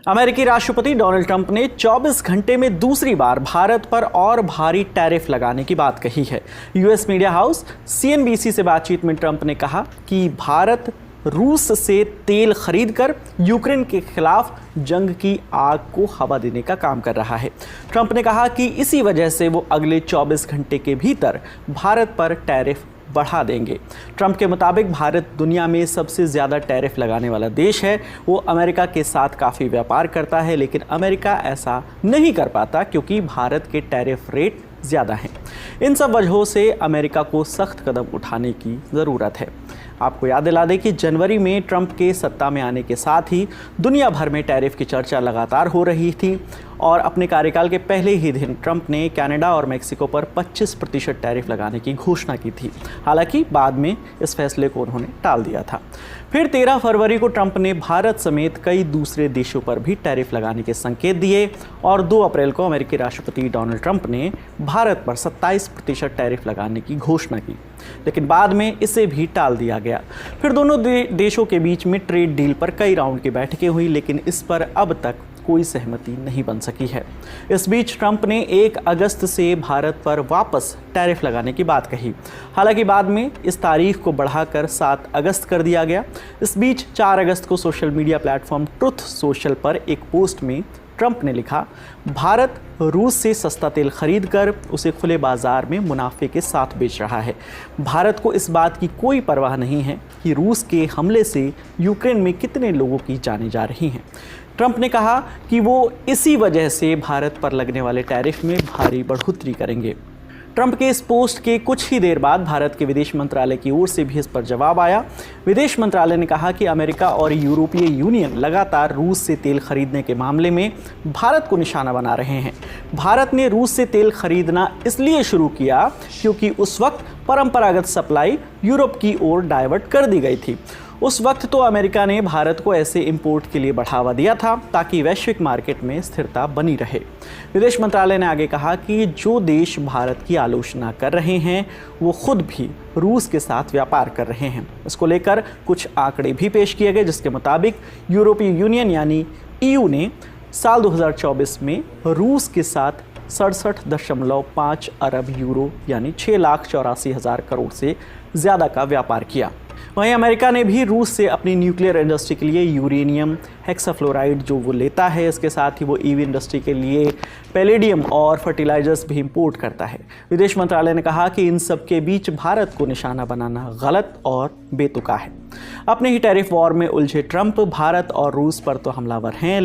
अमेरिकी राष्ट्रपति Donald Trump ने 24 घंटे में दूसरी बार भारत पर और भारी टैरिफ लगाने की बात कही है। यूएस मीडिया हाउस सीएनबीसी से बातचीत में ट्रंप ने कहा कि भारत रूस से तेल खरीदकर यूक्रेन के खिलाफ जंग की आग को हवा देने का काम कर रहा है। ट्रंप ने कहा कि इसी वजह से वो अगले 24 घंटे के भीतर भारत पर टैरिफ बढ़ा देंगे। ट्रंप के मुताबिक भारत दुनिया में सबसे ज़्यादा टैरिफ लगाने वाला देश है। वो अमेरिका के साथ काफ़ी व्यापार करता है, लेकिन अमेरिका ऐसा नहीं कर पाता क्योंकि भारत के टैरिफ रेट ज़्यादा हैं। इन सब वजहों से अमेरिका को सख्त कदम उठाने की ज़रूरत है। आपको याद दिला दें कि जनवरी में ट्रंप के सत्ता में आने के साथ ही दुनिया भर में टैरिफ की चर्चा लगातार हो रही थी और अपने कार्यकाल के पहले ही दिन ट्रंप ने कनाडा और मेक्सिको पर 25% टैरिफ लगाने की घोषणा की थी। हालांकि बाद में इस फैसले को उन्होंने टाल दिया था। फिर 13 फरवरी को ट्रंप ने भारत समेत कई दूसरे देशों पर भी टैरिफ लगाने के संकेत दिए और 2 अप्रैल को अमेरिकी राष्ट्रपति डोनाल्ड ट्रंप ने भारत पर 27% टैरिफ लगाने की घोषणा की, लेकिन बाद में इसे भी टाल दिया गया। फिर दोनों देशों के बीच में ट्रेड डील पर कई राउंड की बैठकें हुई, लेकिन इस पर अब तक कोई सहमति नहीं बन सकी है। इस बीच ट्रंप ने 1 अगस्त से भारत पर वापस टैरिफ लगाने की बात कही। हालांकि बाद में इस तारीख को बढ़ाकर 7 अगस्त कर दिया गया। इस बीच 4 अगस्त को social media platform truth social पर एक पोस्ट में ट्रंप ने लिखा, भारत रूस से सस्ता तेल खरीदकर उसे खुले बाजार में मुनाफे के साथ बेच रहा है। भारत को इस बात की कोई परवाह नहीं है कि रूस के हमले से यूक्रेन में कितने लोगों की जानें जा रही हैं। ट्रंप ने कहा कि वो इसी वजह से भारत पर लगने वाले टैरिफ में भारी बढ़ोतरी करेंगे। ट्रंप के इस पोस्ट के कुछ ही देर बाद भारत के विदेश मंत्रालय की ओर से भी इस पर जवाब आया। विदेश मंत्रालय ने कहा कि अमेरिका और यूरोपीय यूनियन लगातार रूस से तेल खरीदने के मामले में भारत को निशाना बना रहे हैं। भारत ने रूस से तेल खरीदना इसलिए शुरू किया क्योंकि उस वक्त परंपरागत सप्लाई यूरोप की ओर डाइवर्ट कर दी गई थी। उस वक्त तो अमेरिका ने भारत को ऐसे इंपोर्ट के लिए बढ़ावा दिया था ताकि वैश्विक मार्केट में स्थिरता बनी रहे। विदेश मंत्रालय ने आगे कहा कि जो देश भारत की आलोचना कर रहे हैं वो खुद भी रूस के साथ व्यापार कर रहे हैं। इसको लेकर कुछ आंकड़े भी पेश किए गए, जिसके मुताबिक यूरोपीय यूनियन यानी ईयू ने साल 2024 में रूस के साथ 67.5 अरब यूरो यानी 6,84,000 करोड़ से ज़्यादा का व्यापार किया। वहीं अमेरिका ने भी रूस से अपनी न्यूक्लियर इंडस्ट्री के लिए यूरेनियम हेक्साफ्लोराइड जो वो लेता है, इसके साथ ही वो ईवी इंडस्ट्री के लिए पैलेडियम और फर्टिलाइजर्स भी इंपोर्ट करता है। विदेश मंत्रालय ने कहा कि इन सब के बीच भारत को निशाना बनाना गलत और बेतुका है। अपने ही टैरिफ वॉर में उलझे ट्रंप भारत और रूस पर तो हमलावर हैं,